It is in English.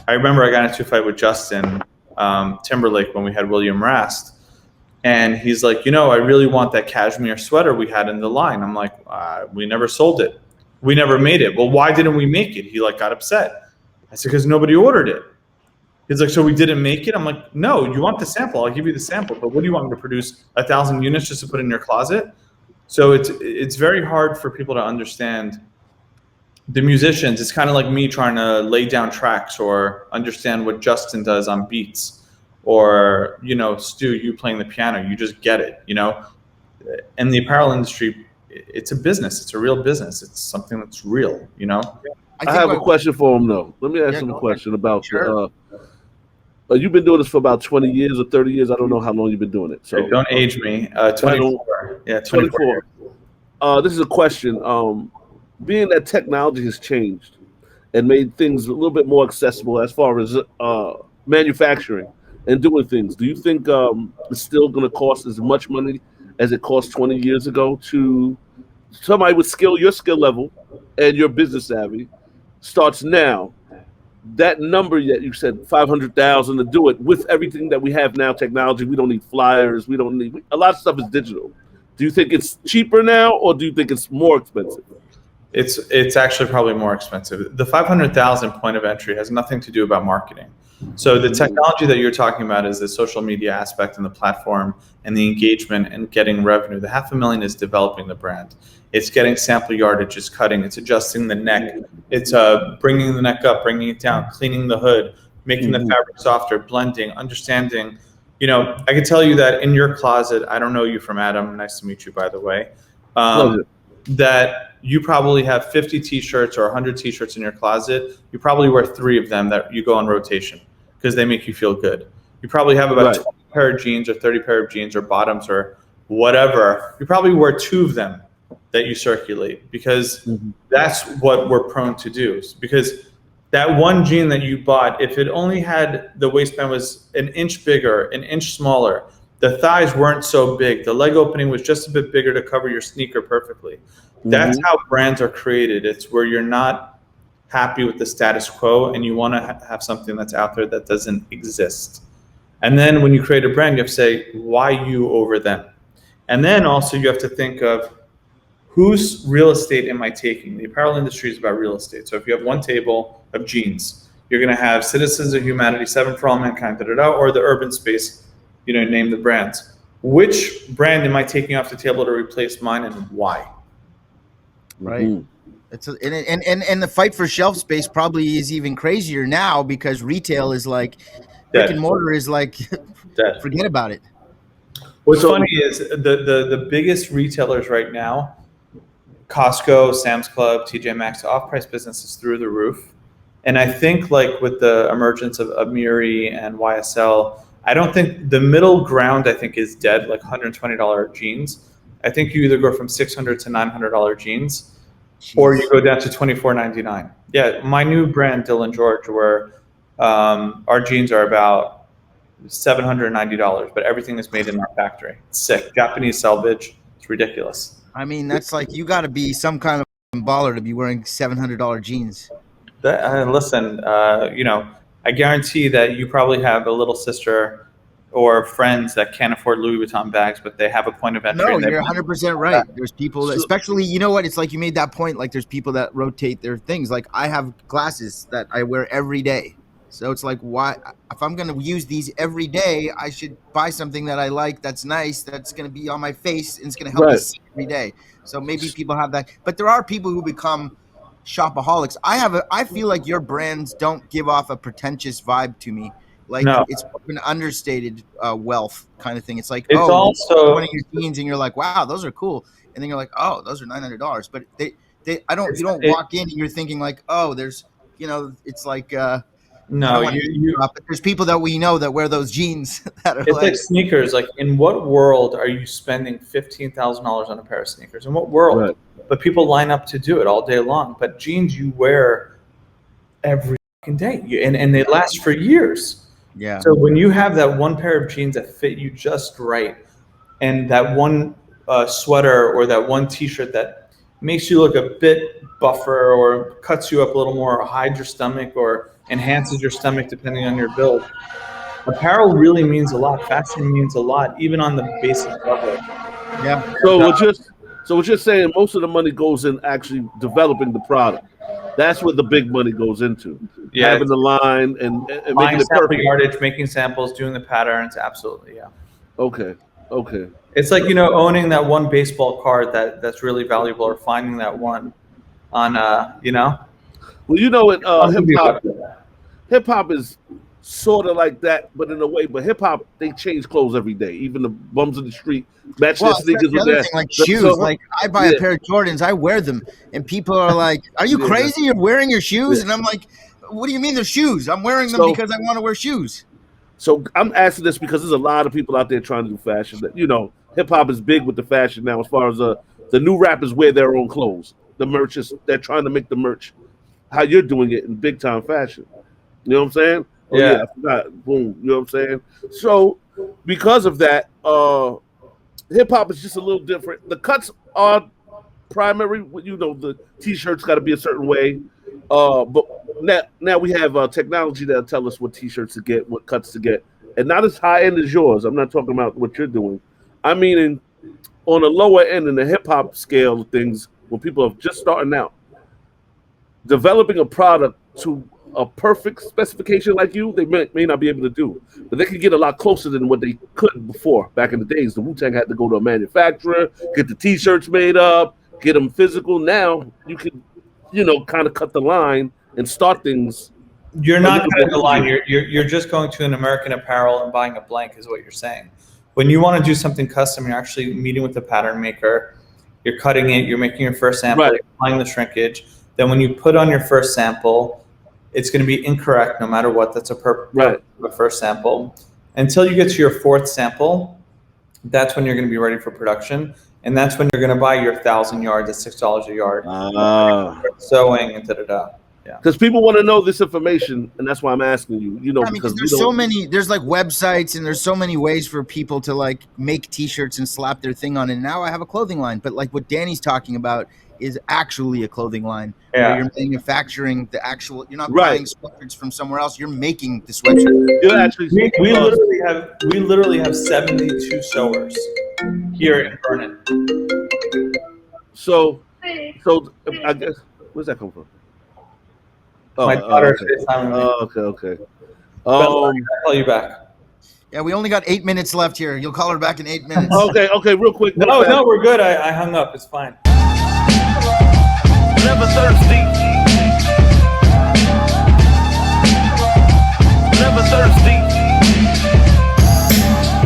I remember I got into a fight with Justin Timberlake when we had William Rast. And he's like, I really want that cashmere sweater we had in the line. I'm like, we never sold it. We never made it. Well, why didn't we make it? He got upset. I said, because nobody ordered it. He's like, so we didn't make it? I'm like, no, you want the sample. I'll give you the sample. But what do you want me to produce 1,000 units just to put in your closet? So it's very hard for people to understand. The musicians, it's kind of like me trying to lay down tracks or understand what Justin does on beats. Or, Stu, you playing the piano, you just get it, And the apparel industry, it's a business. It's a real business. It's something that's real, I have a question for him, though. Let me ask him a question about, sure. You've been doing this for about 20 years or 30 years. I don't know how long you've been doing it. So don't age me. 24. Yeah, 24. This is a question. Being that technology has changed and made things a little bit more accessible as far as manufacturing and doing things, do you think it's still going to cost as much money as it cost 20 years ago to somebody with your skill level and your business savvy starts now? That number that you said, 500,000 to do it with everything that we have now, technology, we don't need flyers. We don't need a lot of stuff is digital. Do you think it's cheaper now, or do you think it's more expensive? It's actually probably more expensive. The 500,000 point of entry has nothing to do about marketing. So the technology that you're talking about is the social media aspect and the platform and the engagement and getting revenue. The 500,000 is developing the brand. It's getting sample yardage, it's cutting, it's adjusting the neck, it's bringing the neck up, bringing it down, cleaning the hood, making the fabric softer, blending, understanding. I can tell you that in your closet, I don't know you from Adam, nice to meet you, by the way, that you probably have 50 t-shirts or 100 t-shirts in your closet. You probably wear 3 of them that you go on rotation because they make you feel good. You probably have about 20 pair of jeans or 30 pair of jeans or bottoms or whatever. You probably wear 2 of them that you circulate because that's what we're prone to do. Because that one jean that you bought, if it only had the waistband was an inch bigger, an inch smaller, the thighs weren't so big, the leg opening was just a bit bigger to cover your sneaker perfectly. That's how brands are created. It's where you're not happy with the status quo and you want to have something that's out there that doesn't exist. And then when you create a brand, you have to say, why you over them? And then also you have to think of, whose real estate am I taking? The apparel industry is about real estate. So if you have one table of jeans, you're going to have Citizens of Humanity, 7 for All Mankind, or the Urban Space, name the brands. Which brand am I taking off the table to replace mine and why? Right. It's and the fight for shelf space probably is even crazier now because retail is like brick and mortar is like forget about it. What's funny is the biggest retailers right now, Costco, Sam's Club, TJ Maxx, the off-price business is through the roof. And I think with the emergence of Amiri and YSL, I don't think the middle ground is dead, like $120 jeans. I think you either go from $600 to $900 jeans, or you go down to $24.99. Yeah, my new brand, Dylan George, where our jeans are about $790, but everything is made in our factory. It's sick. Japanese salvage. It's ridiculous. I mean, that's like you got to be some kind of baller to be wearing $700 jeans. Listen, I guarantee that you probably have a little sister or friends that can't afford Louis Vuitton bags, but they have a point of entry. No, you're 100% right. There's people, that, especially, it's like you made that point, like there's people that rotate their things. Like I have glasses that I wear every day. So it's like, why, if I'm going to use these every day, I should buy something that I like, that's nice, that's going to be on my face, and it's going to help me see every day. So maybe people have that. But there are people who become shopaholics. I feel like your brands don't give off a pretentious vibe to me. Like it's an understated wealth kind of thing. It's like, it's also one of your jeans and you're like, wow, those are cool. And then you're like, oh, those are $900. But you don't walk in and you're thinking like, oh, there's, it's like, no, but there's people that we know that wear those jeans that are it's like sneakers. Like, in what world are you spending $15,000 on a pair of sneakers? In what world? Right. But people line up to do it all day long. But jeans you wear every fucking day, and they last for years. Yeah. So when you have that one pair of jeans that fit you just right, and that one sweater or that one T-shirt that makes you look a bit buffer or cuts you up a little more, or hides your stomach, or enhances your stomach depending on your build. Apparel really means a lot. Fashion means a lot, even on the basic level. Yeah. So what you're saying, most of the money goes in actually developing the product. That's what the big money goes into. Yeah, Having the line and buying making it sample perfect. yardage, making samples, doing the patterns, absolutely, yeah. Okay. It's like, owning that one baseball card that's really valuable, or finding that one on, Well, Hip hip hop is sort of like that, but in a way. But hip hop, they change clothes every day. Even the bums in the street match Well, their sneakers the with other their thing, like shoes. Like I buy a pair of Jordans, I wear them, and people are like, "Are you crazy? You're wearing your shoes?" And I'm like, "What do you mean they're shoes? I'm wearing them because I want to wear shoes." So I'm asking this because there's a lot of people out there trying to do fashion. That hip hop is big with the fashion now. As far as the new rappers wear their own clothes, the merch they're trying to make the merch how you're doing it in big time fashion. You know what I'm saying? Oh yeah, I forgot. Boom. You know what I'm saying? So because of that, hip hop is just a little different. The cuts are primary. The t-shirts got to be a certain way. But now we have technology that'll tell us what t-shirts to get, what cuts to get, and not as high end as yours. I'm not talking about what you're doing. I mean, on a lower end in the hip hop scale of things, when people are just starting out, developing a product to a perfect specification like you, they may not be able to do, but they can get a lot closer than what they could before. Back in the days, the Wu-Tang had to go to a manufacturer, get the t-shirts made up, get them physical. Now you can, kind of cut the line and start things. You're not cutting the line. You're just going to an American Apparel and buying a blank, is what you're saying. When you want to do something custom, you're actually meeting with the pattern maker. You're cutting it. You're making your first sample. Right. You're applying the shrinkage. Then when you put on your first sample, it's going to be incorrect no matter what. That's a first sample. Until you get to your fourth sample, that's when you're going to be ready for production. And that's when you're going to buy your 1,000 yards at $6 a yard. Sewing and da-da-da. Yeah. Because people want to know this information, and that's why I'm asking you. Because there's so many. There's like websites, and there's so many ways for people to like make T-shirts and slap their thing on. And now I have a clothing line, but like what Danny's talking about is actually a clothing line. Yeah. Where you're manufacturing the actual. You're not buying sweatshirts from somewhere else. You're making the sweatshirt. You're actually. We literally have 72 sewers here in Vernon. So I guess where's that come from? My daughter's Okay. I'll call you back. Yeah, we only got 8 minutes left here. You'll call her back in 8 minutes. Okay, real quick. No, we're good. I hung up. It's fine. Never thirsty.